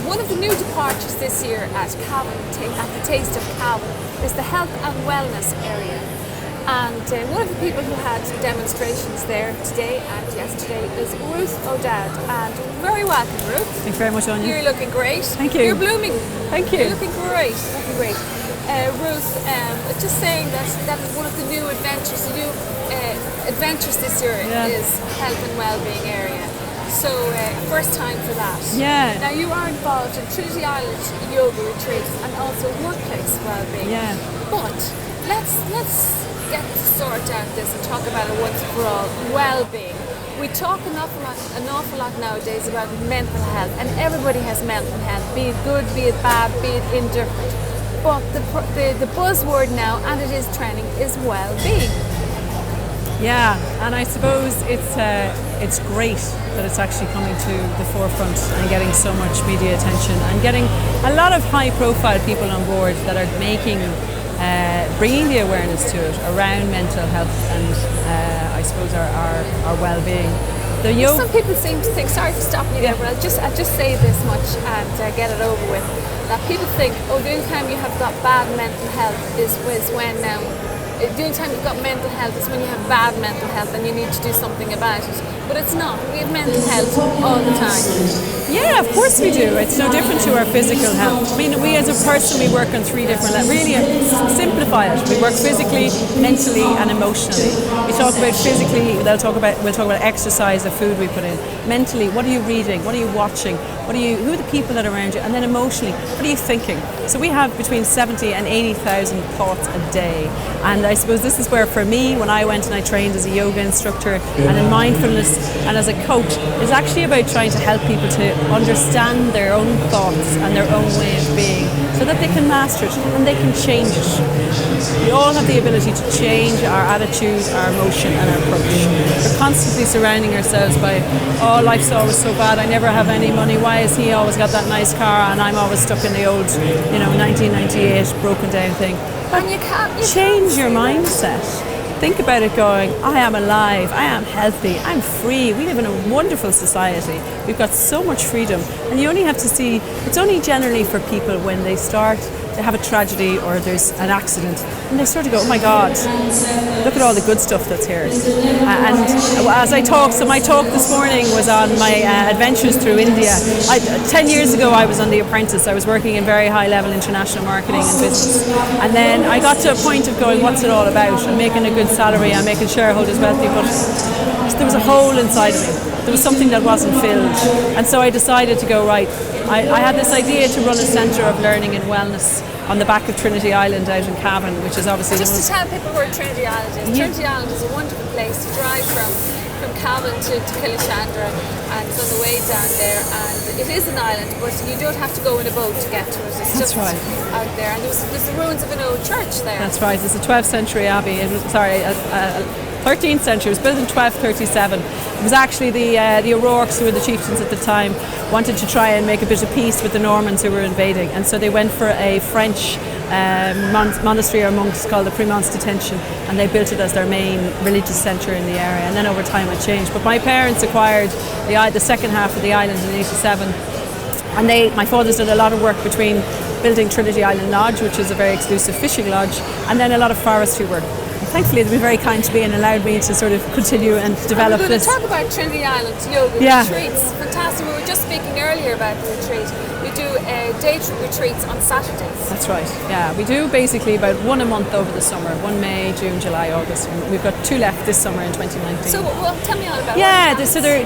one of the new departures this year at Cavan, at the Taste of Cavan, is the health and wellness area. And one of the people who had demonstrations there today and yesterday is Ruth O'Dowd. And very welcome, Ruth. Thank you very much, Áine. You're looking great. Thank you. You're blooming. Thank you. You're looking great. Looking great. Ruth, just saying that is one of the new adventures. The new adventures this year is health and wellbeing area. So first time for that. Yeah. Now you are involved in Trinity Island yoga retreats and also workplace wellbeing. Yeah. But let's get to sort out this and talk about it once and for all. Well-being. We talk an awful lot nowadays about mental health, and everybody has mental health, be it good, be it bad, be it indifferent. But the buzzword now, and it is trending, is well-being. Yeah, and I suppose it's great that it's actually coming to the forefront and getting so much media attention and getting a lot of high-profile people on board that are bringing the awareness to it around mental health and I suppose our well-being. Some people seem to think, sorry for stopping you there, but I'll just say this much and get it over with, that people think, the only time you have got bad mental health is when the only time you've got mental health is when you have bad mental health and you need to do something about it. But it's not. We have mental health all the time. Yeah, of course we do. It's no different to our physical health. I mean, we as a person, we work on three different levels. Really simplify it. We work physically, mentally and emotionally. We talk about physically, we'll talk about exercise, the food we put in. Mentally, what are you reading? What are you watching? Who are the people that are around you? And then emotionally, what are you thinking? So we have between 70 and 80,000 thoughts a day. And I suppose this is where, for me, when I went and I trained as a yoga instructor and in mindfulness and as a coach, it's actually about trying to help people to understand their own thoughts and their own way of being so that they can master it and they can change it. We all have the ability to change our attitude, our emotion and our approach. We're constantly surrounding ourselves by, life's always so bad, I never have any money, why has he always got that nice car and I'm always stuck in the old 1998 broken down thing. And you can't change your mindset. Think about it going, I am alive, I am healthy, I'm free. We live in a wonderful society. We've got so much freedom. And you only have to see, it's only generally for people when they start to have a tragedy or there's an accident and they start to go, oh my God, look at all the good stuff that's here. And as I talk, so my talk this morning was on my adventures through India. 10 years ago I was on The Apprentice. I was working in very high level international marketing and business. And then I got to a point of going, what's it all about? I'm making a good salary, I'm making shareholders wealthy, but there was a hole inside of me. There was something that wasn't filled. And so I decided to go, right, I had this idea to run a centre of learning and wellness on the back of Trinity Island out in Cavan, which is obviously just to tell people where Trinity Island is. Yeah. Trinity Island is a wonderful place to drive from Cavan to Kilishandra, and it's on the way down there, and it is an island, but you don't have to go in a boat to get to it. It's just out there, and there's the ruins of an old church there. That's right. It's a 12th century abbey. 13th century. It was built in 1237. It was actually the O'Rourke's, who were the chieftains at the time, wanted to try and make a bit of peace with the Normans who were invading, and so they went for a French monastery or monks called the Premonts Detention, and they built it as their main religious centre in the area, and then over time it changed. But my parents acquired the second half of the island in 87, and my father's done a lot of work between building Trinity Island Lodge, which is a very exclusive fishing lodge, and then a lot of forestry work. Thankfully, they've been very kind to me and allowed me to sort of continue and develop this. We're going to talk about Trinity Island yoga retreats. Fantastic. We were just speaking earlier about the retreat. We do day retreats on Saturdays. That's right. Yeah, we do basically about one a month over the summer. 1 May, June, July, August. And we've got 2 left this summer in 2019. So tell me all about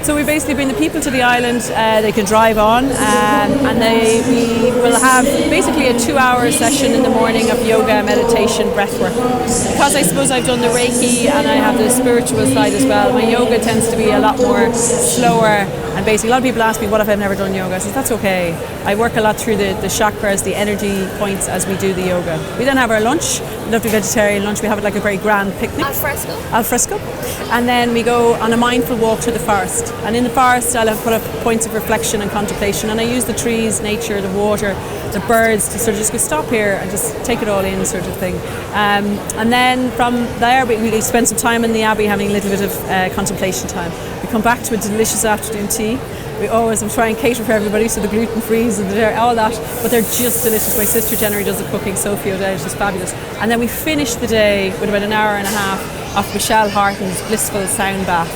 so we basically bring the people to the island. They can drive on, and we will have basically a 2-hour session in the morning of yoga, meditation, breathwork. Because I suppose I've done the Reiki and I have the spiritual side as well. My yoga tends to be a lot more slower, and basically a lot of people ask me, what if I've never done yoga? I said, that's okay. I work a lot through the chakras, the energy points as we do the yoga. We then have our lunch, a lovely vegetarian lunch. We have it like a very grand picnic. Al fresco. And then we go on a mindful walk through the forest. And in the forest I'll have put up points of reflection and contemplation, and I use the trees, nature, the water, the birds to sort of just go stop here and just take it all in, sort of thing. And then from there we spend some time in the abbey having a little bit of contemplation time. We come back to a delicious afternoon tea, We always try and cater for everybody, so the gluten-frees and all that, but they're just delicious. My sister generally does the cooking, Sophie O'Dowd, she's fabulous. And then we finish the day with about an hour and a half of Michelle Harton's blissful sound bath,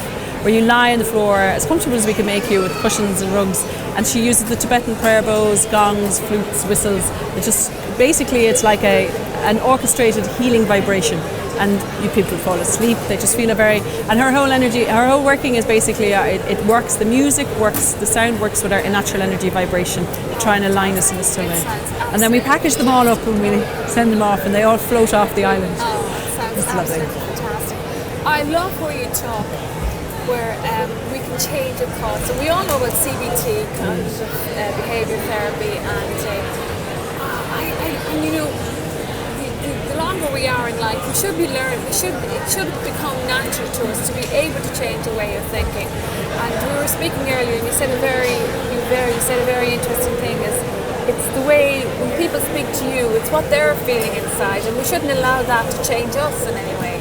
where you lie on the floor as comfortable as we can make you with cushions and rugs, and she uses the Tibetan prayer bows, gongs, flutes, whistles. It just basically it's like an orchestrated healing vibration, and you people fall asleep. They just feel and her whole energy, her whole working is basically it works. The music works, the sound works with our natural energy vibration to try and align us in the stillness. And then we package them all up and we send them off, and they all float off the island. Oh, sounds absolutely fantastic. I love where you talk, where we can change our thoughts. And we all know about CBT, cognitive behaviour therapy, and you know, the longer we are in life, we should be learning. It should become natural to us to be able to change a way of thinking. And we were speaking earlier, and you said a very interesting thing. Is it's the way when people speak to you, it's what they're feeling inside, and we shouldn't allow that to change us in any way.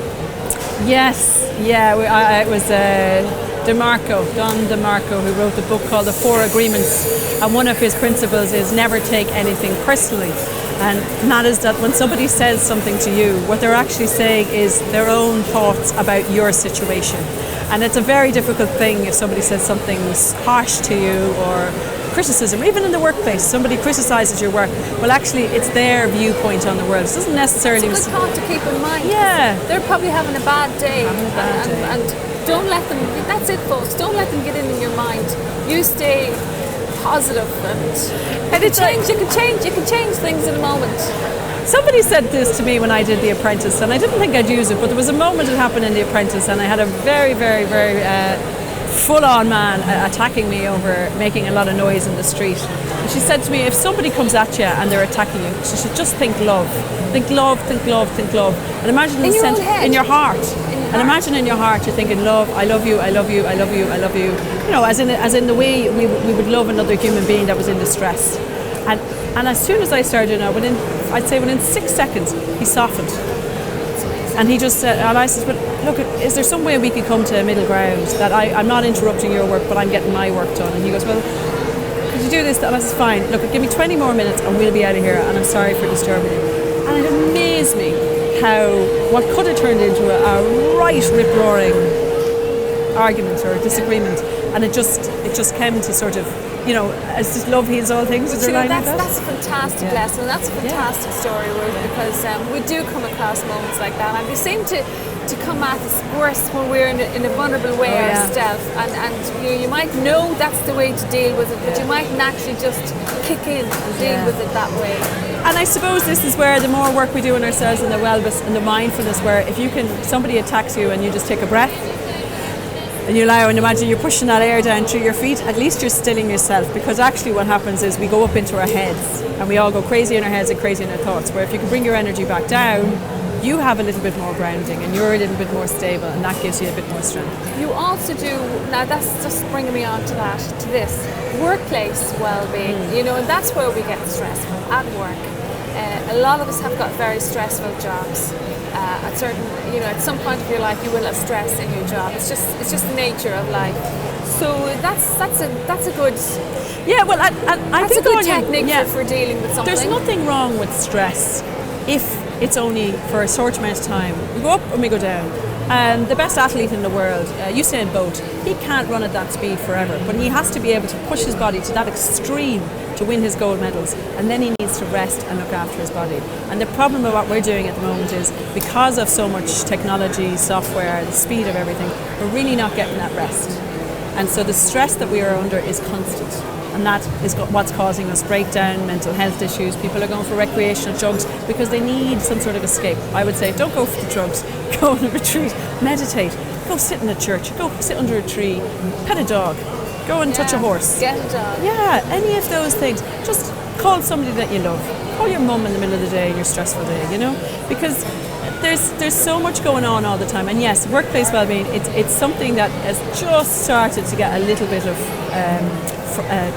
Yes, yeah, it was Don DeMarco, who wrote the book called The Four Agreements, and one of his principles is never take anything personally. And that is that when somebody says something to you, what they're actually saying is their own thoughts about your situation. And it's a very difficult thing if somebody says something harsh to you, or criticism, even in the workplace, somebody criticises your work. Well, actually, it's their viewpoint on the world. It doesn't necessarily... It's a good thought to keep in mind. Yeah. They're probably having a bad day. And don't let them... That's it, folks. Don't let them get in your mind. You stay positive, and you can change things in a moment. Somebody said this to me when I did The Apprentice, and I didn't think I'd use it, but there was a moment that happened in The Apprentice, and I had a very, very, very full-on man attacking me over making a lot of noise in the street. And she said to me, if somebody comes at you and they're attacking you, she should just think love. Think love, think love, think love. And imagine in your heart. And imagine in your heart you're thinking love, I love you, I love you, I love you, I love you. You know, as in the way we would love another human being that was in distress. And as soon as I started, within 6 seconds, he softened. And he just said, and I said, but look, is there some way we could come to a middle ground that I'm not interrupting your work, but I'm getting my work done? And he goes, well, could you do this? And I said, fine, look, give me 20 more minutes and we'll be out of here, and I'm sorry for disturbing you. And it amazed me how what could have turned into a right rip-roaring argument or disagreement, and it just came to sort of, you know, as just love heals all things. That's a fantastic lesson. That's a fantastic story, Ruth, because we do come across moments like that, and we seem to come at us worse when we're in a vulnerable way ourselves, and you might know that's the way to deal with it, but you might naturally just kick in and deal with it that way. And I suppose this is where the more work we do on ourselves and the wellness and the mindfulness, where if somebody attacks you and you just take a breath and you allow, and imagine you're pushing that air down through your feet, at least you're stilling yourself, because actually what happens is we go up into our heads and we all go crazy in our heads and crazy in our thoughts, where if you can bring your energy back down, you have a little bit more grounding and you're a little bit more stable, and that gives you a bit more strength. You also do, now that's just bringing me on to this workplace well-being, you know, and that's where we get stressful at work. A lot of us have got very stressful jobs. At some point of your life, you will have stress in your job. It's just the nature of life. So that's a good. Yeah, well, I think a good technique for dealing with something. There's nothing wrong with stress if it's only for a short amount of time. We go up and we go down. The best athlete in the world, Usain Bolt, he can't run at that speed forever, but he has to be able to push his body to that extreme to win his gold medals, and then he needs to rest and look after his body. And the problem with what we're doing at the moment is, because of so much technology, software, the speed of everything, we're really not getting that rest. And so the stress that we are under is constant, and that is what's causing us breakdown, mental health issues. People are going for recreational drugs because they need some sort of escape. I would say, don't go for the drugs, go on a retreat, meditate, go sit in a church, go sit under a tree, pet a dog, go and touch a horse. Get a dog. Yeah, any of those things. Just call somebody that you love. Call your mum in the middle of the day, your stressful day, you know? Because there's so much going on all the time. And yes, workplace well-being, it's something that has just started to get a little bit of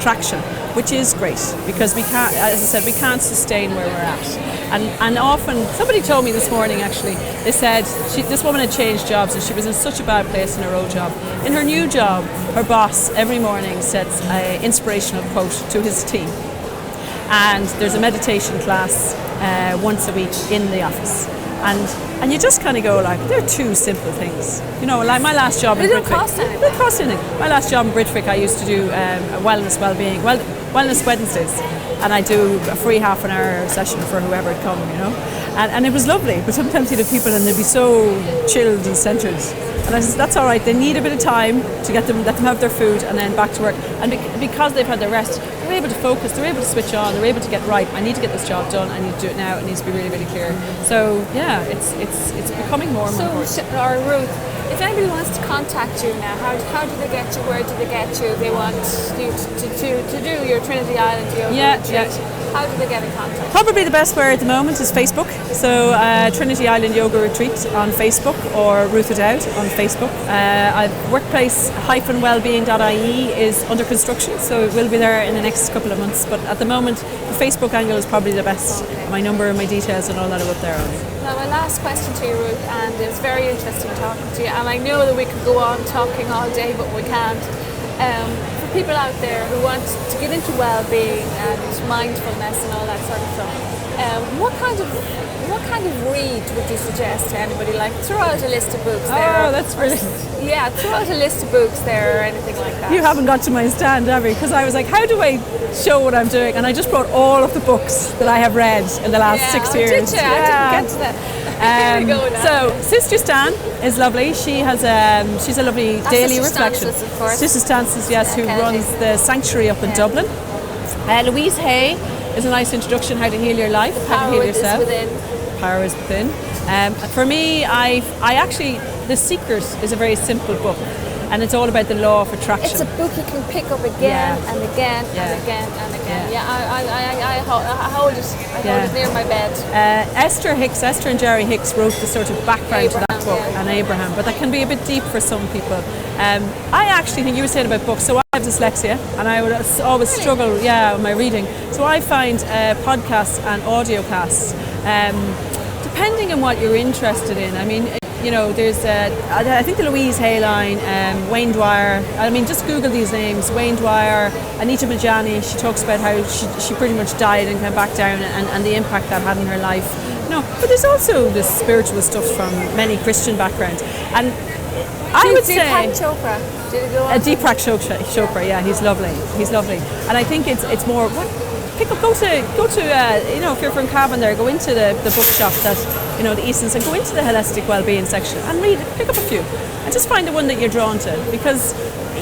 traction, which is great, because we can't, as I said, we can't sustain where we're at. And often, somebody told me this morning actually, they said this woman had changed jobs and she was in such a bad place in her old job. In her new job, her boss every morning sets an inspirational quote to his team. And there's a meditation class once a week in the office. And you just kind of go like, they're two simple things. You know, like my last job in Britvic. They don't cost anything. My last job in Britvic, I used to do a wellness Wednesdays. And I do a free half an hour session for whoever had come, you know. And it was lovely, but sometimes you'd have people and they'd be so chilled and centred. And I said, that's all right, they need a bit of time to let them have their food and then back to work. And because they've had their rest, they're able to focus, they're able to switch on, they're able to get right. I need to get this job done, I need to do it now, it needs to be really, really clear. So yeah, it's becoming more and more important. So, Ruth, if anybody wants to contact you now, how do they get you? Where do they get you? If they want you to do your Trinity Island yoga retreat. How do they get in contact? Probably the best way at the moment is Facebook. So Trinity Island Yoga Retreat on Facebook or Ruth It Out on Facebook. Workplace-wellbeing.ie is under construction, so it will be there in the next couple of months. But at the moment, the Facebook angle is probably the best. Okay. My number and my details and all that are up there. Now, my last question to you, Ruth, and it's very interesting talking to you, and I know that we could go on talking all day, but we can't. For people out there who want to get into well-being and mindfulness and all that sort of stuff, what kind of read would you suggest to anybody? Like, throw out a list of books there. Oh, that's brilliant. Yeah, throw out a list of books there or anything like that. You haven't got to my stand, have you? Because I was like, how do I show what I'm doing? And I just brought all of the books that I have read in the last 6 years. Did you? Yeah. I didn't get to that. Here we go now. So Sister Stan is lovely. She has she's a lovely That's daily Sister reflection. Stances, of course. Sister Stances, yes, who runs the sanctuary up in Dublin. Louise Hay is a nice introduction, how to heal your life, how to heal yourself. Power is within. For me, I actually, The Secret is a very simple book, and it's all about the law of attraction. It's a book you can pick up again and again and again and again. Yeah, I hold it. I hold it near my bed. Esther and Jerry Hicks wrote the sort of background to that book, and Abraham, but that can be a bit deep for some people. I actually think you were saying about books, so I have dyslexia and I would always struggle with my reading. So I find podcasts and audiocasts, depending on what you're interested in. I mean, you know, there's I think the Louise Hay line, Wayne Dwyer. I mean, just Google these names: Wayne Dwyer, Anita Majani. She talks about how she pretty much died and came back down, and the impact that had in her life. No, but there's also this spiritual stuff from many Christian backgrounds, and I would say Deepak Chopra. Did it go on? Deepak Chopra. Yeah, he's lovely, and I think it's more. Go to you know, if you're from Cavan there, go into the bookshop that, you know, the Eastons, and go into the holistic wellbeing section and read, pick up a few and just find the one that you're drawn to, because,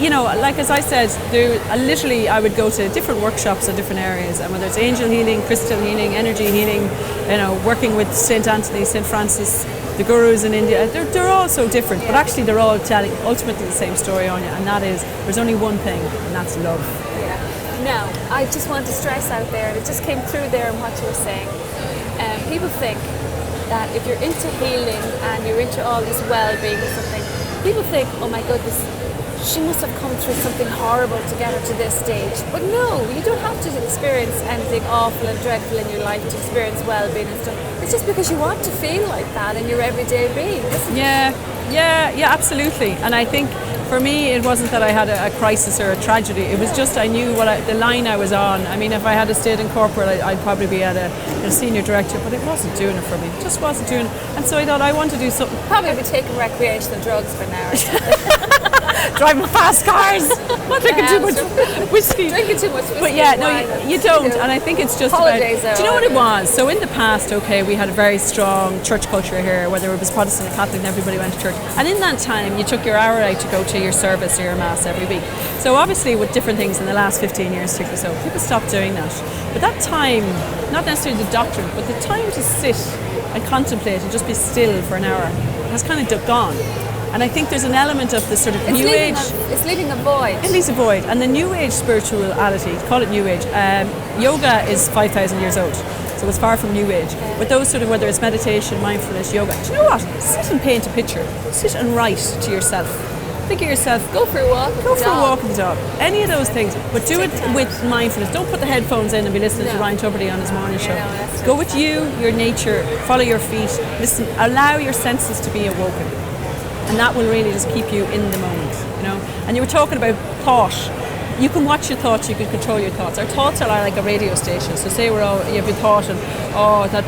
you know, like as I said, I would go to different workshops in different areas, and whether it's angel healing, crystal healing, energy healing, you know, working with St. Anthony, St. Francis, the gurus in India, they're all so different, but actually they're all telling ultimately the same story on you, and that is, there's only one thing, and that's love. Now, I just want to stress out there, and it just came through there in what you were saying. People think that if you're into healing and you're into all this well-being or something, people think, oh my goodness, she must have come through something horrible to get her to this stage. But no, you don't have to experience anything awful and dreadful in your life to experience well-being and stuff. It's just because you want to feel like that in your everyday being, isn't it? Yeah, absolutely. And I think for me, it wasn't that I had a crisis or a tragedy. It was just I knew the line I was on. I mean, if I had stayed in corporate, I'd probably be at a senior director, but it wasn't doing it for me. It just wasn't doing it. And so I thought I want to do something. Probably be taking recreational drugs for now or something. Driving fast cars, not drinking too much whiskey. Drinking too much whiskey. But yeah, no, you don't. And I think it's just holidays about. Do you know what it was? So in the past, okay, we had a very strong church culture here, whether it was Protestant or Catholic, and everybody went to church. And in that time, you took your hour out to go to your service or your mass every week. So obviously, with different things in the last 15 years, particularly, so people stopped doing that. But that time, not necessarily the doctrine, but the time to sit and contemplate and just be still for an hour has kind of gone. And I think there's an element of the sort of New Age. It's leaving a void. It leaves a void. And the New Age spirituality, call it New Age, yoga is 5,000 years old. So it's far from New Age. But those sort of, whether it's meditation, mindfulness, yoga, do you know what? Sit and paint a picture. Sit and write to yourself. think of yourself, Go for a walk. go for a walk with the dog. Any of those things, but do it with mindfulness. Don't put the headphones in and be listening to Ryan Tuberty on his morning show. that's Go with you, your nature, follow your feet, listen, allow your senses to be awoken. And that will really just keep you in the moment, you know. And you were talking about thought. You can watch your thoughts, you can control your thoughts. Our thoughts are like a radio station. So say you have a thought and, that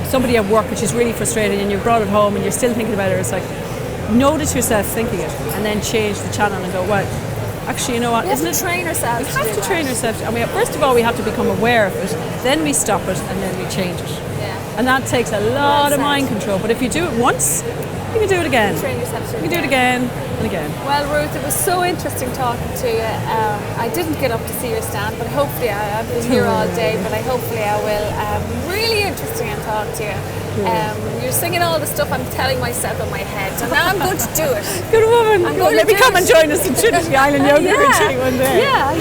somebody at work which is really frustrating and you've brought it home and you're still thinking about it, it's like, notice yourself thinking it and then change the channel and go, well, actually, you know what, isn't it? Train ourselves. We have to train ourselves. And first of all, we have to become aware of it, then we stop it and then we change it. Yeah. And that takes a lot of mind control. But if you do it once, you can do it again. Train yourself to You can do it again and again. Well, Ruth, it was so interesting talking to you. I didn't get up to see your stand, but hopefully I've been here all day, but hopefully I will. Really interesting to talk to you. You're singing all the stuff I'm telling myself in my head, and now I'm going to do it. Good woman. I'm going to maybe come and join us in Trinity Island Yoga Retreat one day. Yeah.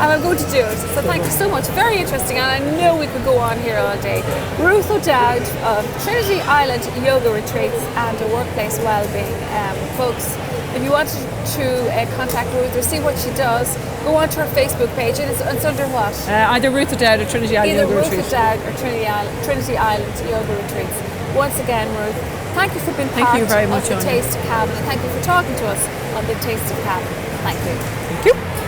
And I'm going to do it. So thank you so much. Very interesting, and I know we could go on here all day. Ruth O'Dowd of Trinity Island Yoga Retreats and a Workplace Wellbeing. Folks, if you want to contact Ruth or see what she does, go onto her Facebook page, and it's under what? Either Ruth O'Dowd or Trinity Island Either Yoga Ruth Retreat. O'Dowd or Trinity Island Yoga Retreats. Once again, Ruth, thank you for being part you very much, of the Áine. Taste of Cavan, and thank you for talking to us on the Taste of Cavan. Thank you. Thank you.